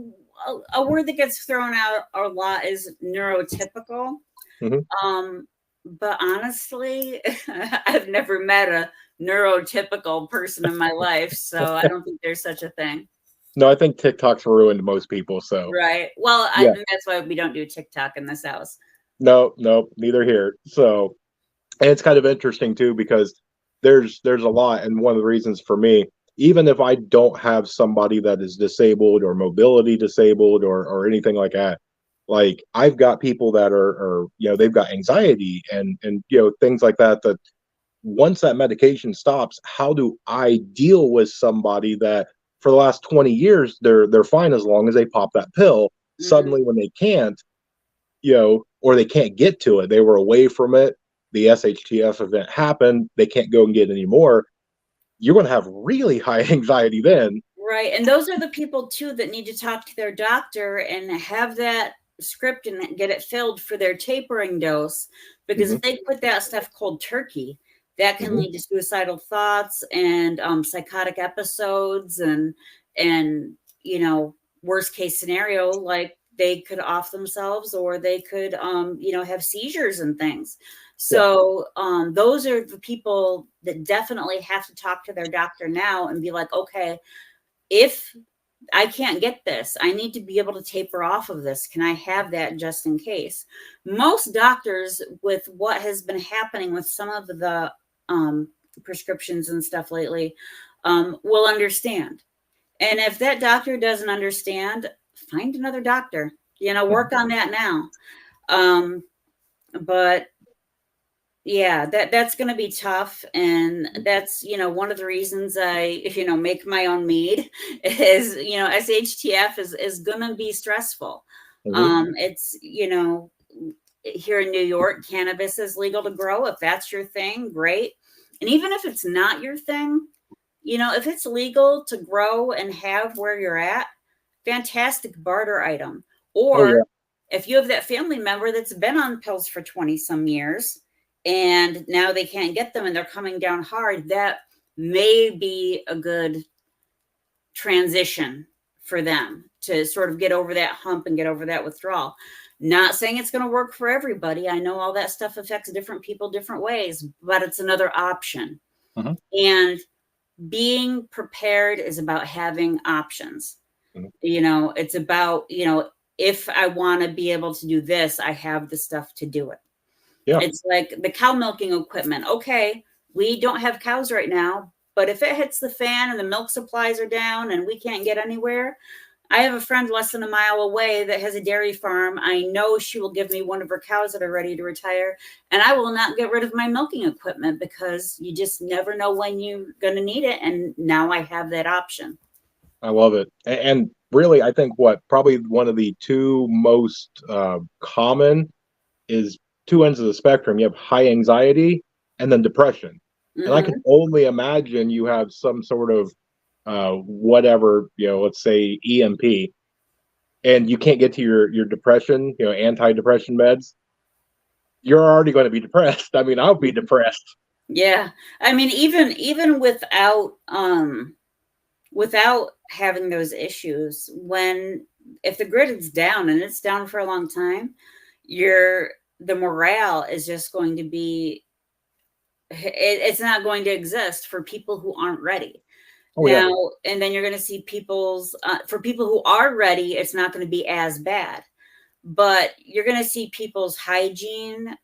of a word that gets thrown out a lot is neurotypical. Mhm. But honestly, I've never met a neurotypical person in my life, so I don't think there's such a thing. No, I think TikTok's ruined most people. So Right. Well, I yeah, think that's why we don't do TikTok in this house. no, no, neither here. So, and it's kind of interesting too because there's a lot, and one of the reasons for me, even if I don't have somebody that is disabled or mobility disabled or anything like that, like I've got people that are they've got anxiety and things like that. That once that medication stops, how do I deal with somebody that for the last 20 years they're fine as long as they pop that pill. Hmm. Suddenly, when they can't, or they can't get to it. They were away from it. The SHTF event happened. They can't go and get any more. You're going to have really high anxiety then. Right. And those are the people too that need to talk to their doctor and have that script and get it filled for their tapering dose. Because Hmm. if they put that stuff cold turkey, that can Hmm. lead to suicidal thoughts and psychotic episodes and worst case scenario, like they could off themselves, or they could have seizures and things. Yeah. So those are the people that definitely have to talk to their doctor now and be like, okay, if I can't get this, I need to be able to taper off of this. Can I have that just in case? Most doctors, with what has been happening with some of the prescriptions and stuff lately, will understand. And if that doctor doesn't understand, find another doctor. Hmm. Work on that now. Um, but Yeah, that's going to be tough, and that's, one of the reasons I, make my own mead is, SHTF is going to be stressful. Hmm. It's, here in New York, cannabis is legal to grow. If that's your thing, great. And even if it's not your thing, if it's legal to grow and have where you're at, fantastic barter item. Oh Or yeah. if you have that family member that's been on pills for 20 some years and now they can't get them and they're coming down hard, that may be a good transition for them to sort of get over that hump and get over that withdrawal. Not saying it's going to work for everybody. I know all that stuff affects different people different ways, but it's another option. Hmm. And being prepared is about having options. Hmm. It's about, if I want to be able to do this, I have the stuff to do it. Yeah. It's like the cow milking equipment. Okay, we don't have cows right now, but if it hits the fan and the milk supplies are down and we can't get anywhere, I have a friend less than a mile away that has a dairy farm. I know she will give me one of her cows that are ready to retire, and I will not get rid of my milking equipment because you just never know when you're going to need it. And now I have that option. I love it. And really, I think what probably one of the two most common is two ends of the spectrum. You have high anxiety and then depression. And I can Hmm. only imagine you have some sort of whatever, let's say EMP, and you can't get to your depression, anti-depression meds. You're already going to be depressed. I mean, I'll be depressed. Yeah. I mean, even without having those issues, when if the grid is down and it's down for a long time, your the morale is just going to be it's not going to exist for people who aren't ready Oh yeah. now. And then you're going to see people's for people who are ready, it's not going to be as bad, but you're going to see people's hygiene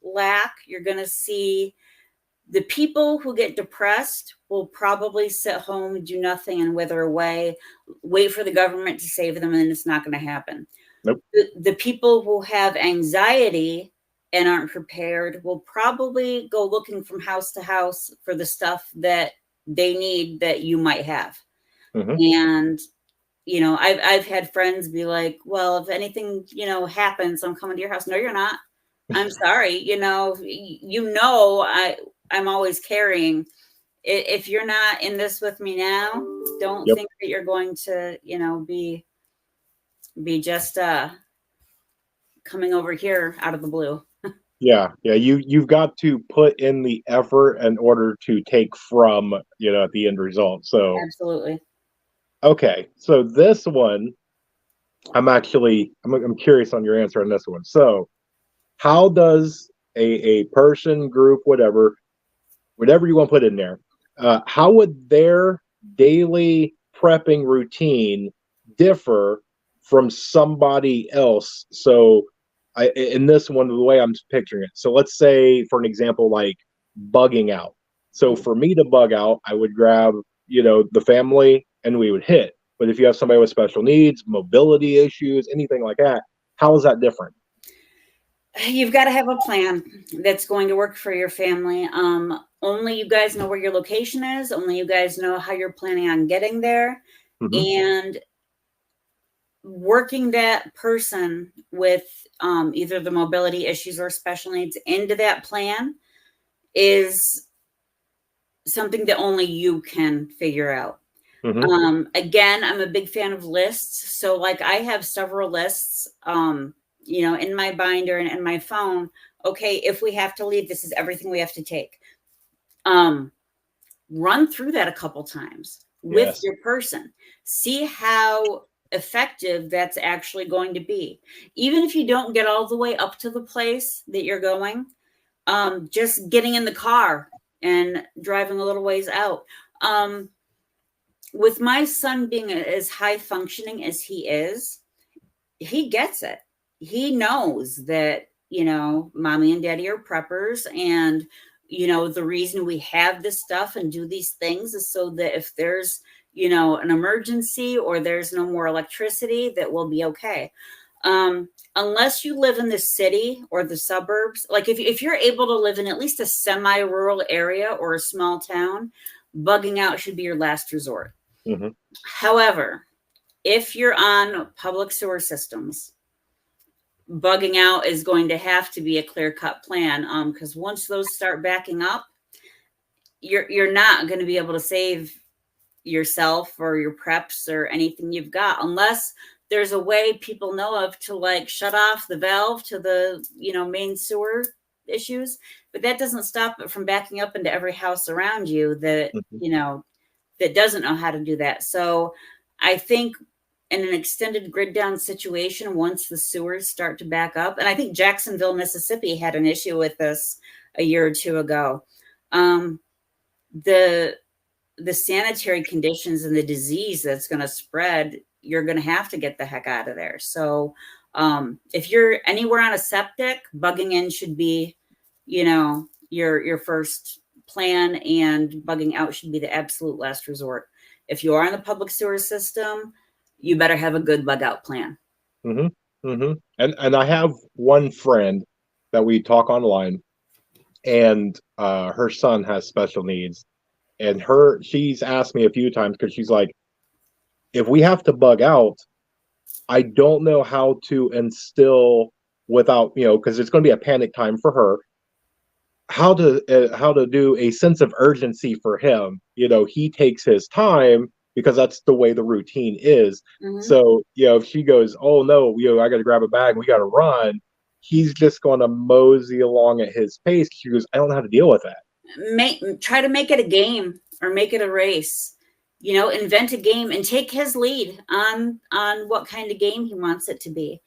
lack. You're going to see the people who get depressed will probably sit home, do nothing, and wither away, wait for the government to save them, and it's not going to happen. Nope. The people who have anxiety and aren't prepared will probably go looking from house to house for the stuff that they need that you might have. Hmm. And I've had friends be like, "Well, if anything, happens, I'm coming to your house." No, you're not. I'm sorry. I'm always carrying. If you're not in this with me now, don't Yep. think that you're going to, be just coming over here out of the blue. Yeah, yeah. You've got to put in the effort in order to take from, at the end result. So Absolutely. okay, so this one, I'm curious on your answer on this one. So how does a person, group, whatever you want to put in there, how would their daily prepping routine differ from somebody else? So, in this one, the way I'm picturing it, so let's say, for an example, like bugging out. So, for me to bug out, I would grab, the family and we would hit. But if you have somebody with special needs, mobility issues, anything like that, how is that different? You've got to have a plan that's going to work for your family. Only you guys know where your location is. Only you guys know how you're planning on getting there. Hmm. And working that person with either the mobility issues or special needs into that plan is something that only you can figure out. Hmm. Again, I'm a big fan of lists. So, like, I have several lists, in my binder and in my phone. Okay, if we have to leave, this is everything we have to take. Um, Run through that a couple times with Yes. your person. See how effective that's actually going to be. Even if you don't get all the way up to the place that you're going, just getting in the car and driving a little ways out. With my son being as high functioning as he gets it. He knows that, mommy and daddy are preppers, and, the reason we have this stuff and do these things is so that if there's, an emergency or there's no more electricity, that we'll be okay. Unless you live in the city or the suburbs, like if you're able to live in at least a semi-rural area or a small town, bugging out should be your last resort. Mm-hmm. However, if you're on public sewer systems, bugging out is going to have to be a clear-cut plan, because once those start backing up, you're not going to be able to save yourself or your preps or anything you've got unless there's a way people know of to like shut off the valve to the main sewer issues, but that doesn't stop it from backing up into every house around you that Mm-hmm. that doesn't know how to do that. So I think in an extended grid down situation, once the sewers start to back up, and I think Jacksonville, Mississippi had an issue with this a year or two ago. The sanitary conditions and the disease that's going to spread, you're going to have to get the heck out of there. So if you're anywhere on a septic, bugging in should be, your first plan, and bugging out should be the absolute last resort. If you are in the public sewer system, you better have a good bug out plan. Mm-hmm. Mm-hmm. And I have one friend that we talk online, and her son has special needs, and she's asked me a few times because she's like, if we have to bug out, I don't know how to instill without because it's going to be a panic time for her. How to do a sense of urgency for him. He takes his time because that's the way the routine is. Mm-hmm. So if she goes, oh no, I got to grab a bag, we got to run. He's just going to mosey along at his pace. She goes, I don't know how to deal with that. Try to make it a game or make it a race. Invent a game and take his lead on what kind of game he wants it to be.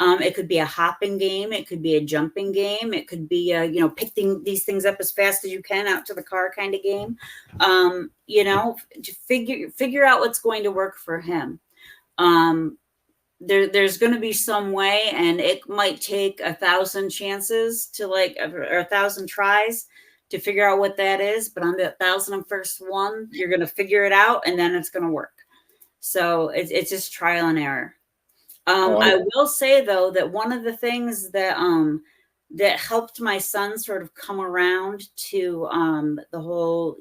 It could be a hopping game, it could be a jumping game, it could be a pick these things up as fast as you can out to the car kind of game. Figure out what's going to work for him. There's going to be some way, and it might take 1,000 chances to or 1,000 tries to figure out what that is. But on the 1,001st one, you're going to figure it out, and then it's going to work. So it's just trial and error. I will say though that one of the things that helped my son sort of come around to the whole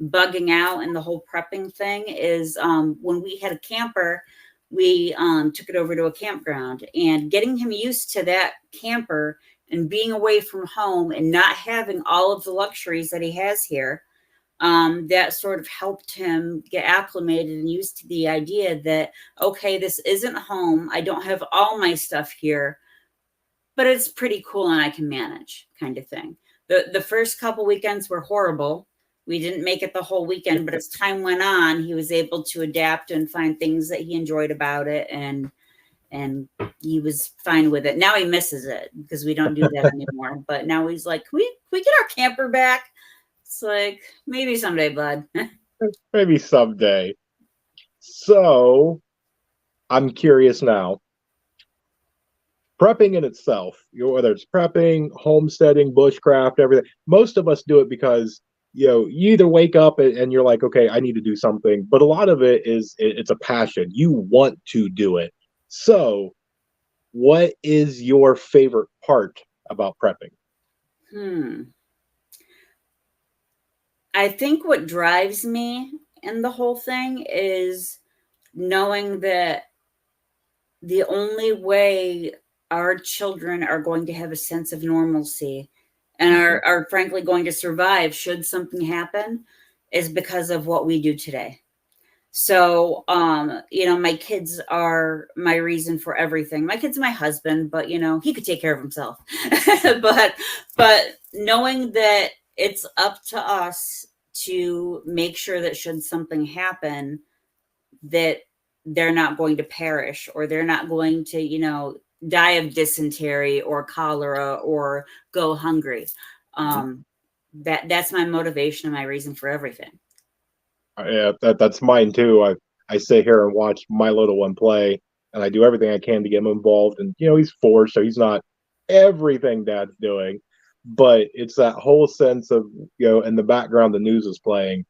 bugging out and the whole prepping thing is when we had a camper, we took it over to a campground, and getting him used to that camper and being away from home and not having all of the luxuries that he has here, that sort of helped him get acclimated and used to the idea that, okay, this isn't home. I don't have all my stuff here, but it's pretty cool and I can manage, kind of thing. The first couple weekends were horrible. We didn't make it the whole weekend, but as time went on, he was able to adapt and find things that he enjoyed about it, and he was fine with it. Now he misses it because we don't do that anymore. But now he's like, can we get our camper back? It's like, maybe someday, bud. Maybe someday. So I'm curious now. Prepping in itself, whether it's prepping, homesteading, bushcraft, everything, most of us do it because you either wake up and you're like, okay, I need to do something, but a lot of it is it's a passion. You want to do it. So what is your favorite part about prepping? I think what drives me in the whole thing is knowing that the only way our children are going to have a sense of normalcy and are frankly going to survive should something happen is because of what we do today. So, my kids are my reason for everything. My kid's my husband, but he could take care of himself. but knowing that it's up to us to make sure that should something happen, that they're not going to perish, or they're not going to, die of dysentery or cholera or go hungry. That's my motivation and my reason for everything. Yeah, that's mine too. I sit here and watch my little one play, and I do everything I can to get him involved. And he's 4, so he's not everything Dad's doing, but it's that whole sense of in the background the news is playing,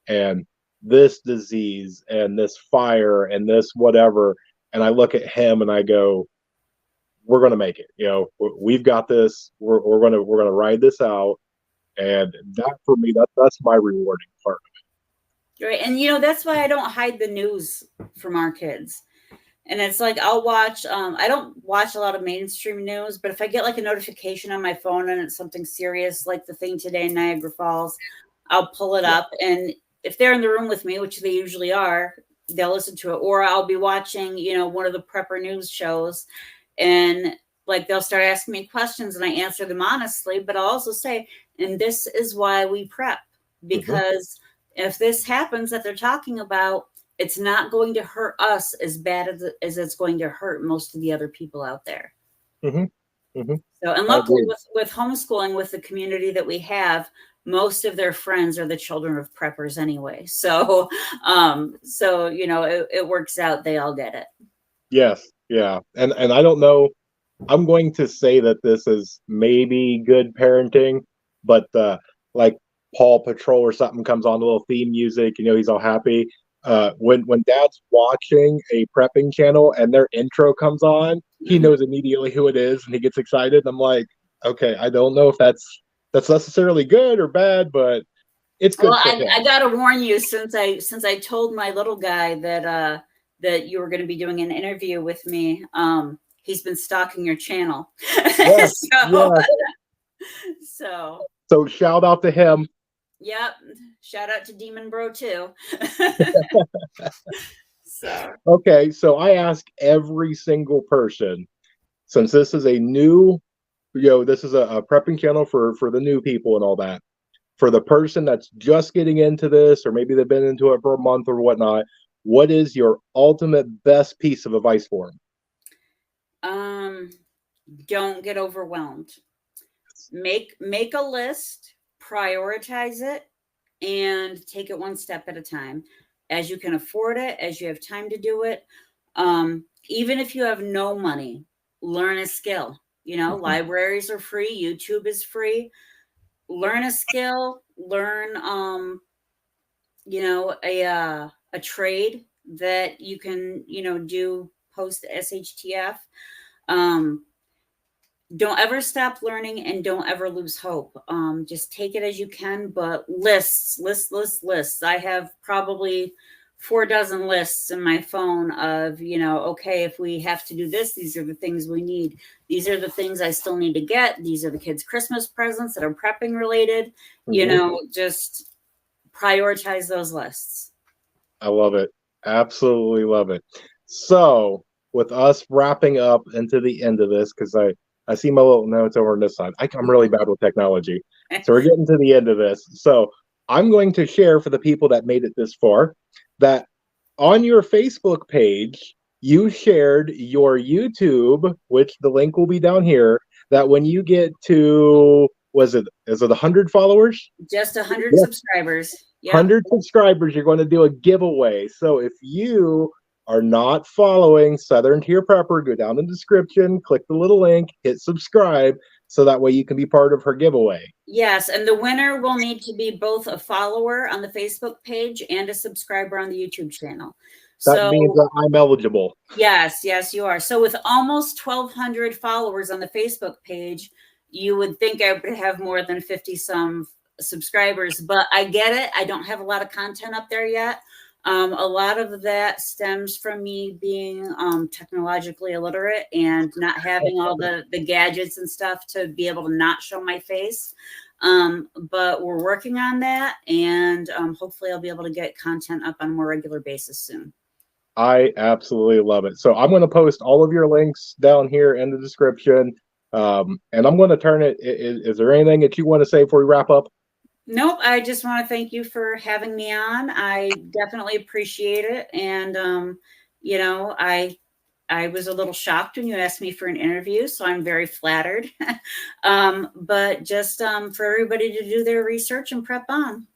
and this disease and this fire and this whatever, and I look at him and I go, we're going to make it. We've got this. We're going to ride this out. And that for me, that's my rewarding part. Right. And that's why I don't hide the news from our kids. And it's like I'll watch. I don't watch a lot of mainstream news, but if I get like a notification on my phone and it's something serious, like the thing today in Niagara Falls, I'll pull it up. And if they're in the room with me, which they usually are, they'll listen to it. Or I'll be watching, one of the prepper news shows, and like they'll start asking me questions, and I answer them honestly. But I'll also say, and this is why we prep, because if this happens that they're talking about, it's not going to hurt us as bad as it's going to hurt most of the other people out there. Mm-hmm. Mm-hmm. So, and luckily with homeschooling, with the community that we have, most of their friends are the children of preppers anyway. So, it works out. They all get it. Yes. Yeah. And I don't know. I'm going to say that this is maybe good parenting, but like Paw Patrol or something comes on, a little theme music, he's all happy. When Dad's watching a prepping channel and their intro comes on, he knows immediately who it is and he gets excited. I'm like, okay, I don't know if that's necessarily good or bad, but it's good. Well, I gotta warn you, since I told my little guy that you were going to be doing an interview with me. He's been stalking your channel. Yes, so shout out to him. Yep. Shout out to Demon Bro too. Okay, so I ask every single person, since this is a new, this is a prepping channel for the new people and all that. For the person that's just getting into this, or maybe they've been into it for a month or whatnot, what is your ultimate best piece of advice for them? Don't get overwhelmed. Make a list, prioritize it, and take it one step at a time. As you can afford it, as you have time to do it. Even if you have no money, learn a skill. Libraries are free, YouTube is free. Learn a skill, learn a trade that you can, do post SHTF. Don't ever stop learning, and don't ever lose hope. Just take it as you can, but lists. I have probably 4 dozen lists in my phone of, okay, if we have to do this, these are the things we need. These are the things I still need to get. These are the kids' Christmas presents that are prepping related. Just prioritize those lists. I love it. Absolutely love it. So with us wrapping up into the end of this, because I see my little notes over on this side. I'm really bad with technology. So we're getting to the end of this. So I'm going to share for the people that made it this far that on your Facebook page, you shared your YouTube, which the link will be down here, that when you get to, is it 100 followers? Just 100 subscribers. Yep. 100 subscribers, you're going to do a giveaway. So if you are not following Southern Tier Prepper, go down in the description, click the little link, hit subscribe, so that way you can be part of her giveaway. Yes, and the winner will need to be both a follower on the Facebook page and a subscriber on the YouTube channel. That means that I'm eligible. Yes, you are. So with almost 1,200 followers on the Facebook page, you would think I would have more than 50 some subscribers, but I get it. I don't have a lot of content up there yet. A lot of that stems from me being technologically illiterate and not having all the gadgets and stuff to be able to not show my face. But we're working on that, and hopefully I'll be able to get content up on a more regular basis soon. I absolutely love it. So I'm going to post all of your links down here in the description, and I'm going to turn it. Is there anything that you want to say before we wrap up? Nope. I just want to thank you for having me on. I definitely appreciate it. And, I was a little shocked when you asked me for an interview, so I'm very flattered. But just for everybody to do their research and prep on.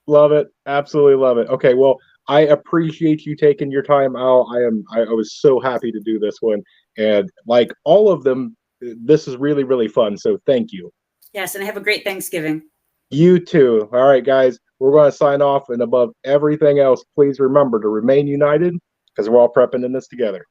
Love it. Absolutely love it. Okay. Well, I appreciate you taking your time out. I was so happy to do this one. And like all of them, this is really, really fun. So thank you. Yes. And have a great Thanksgiving. You too. All right, guys, we're going to sign off. And above everything else, please remember to remain united because we're all prepping in this together.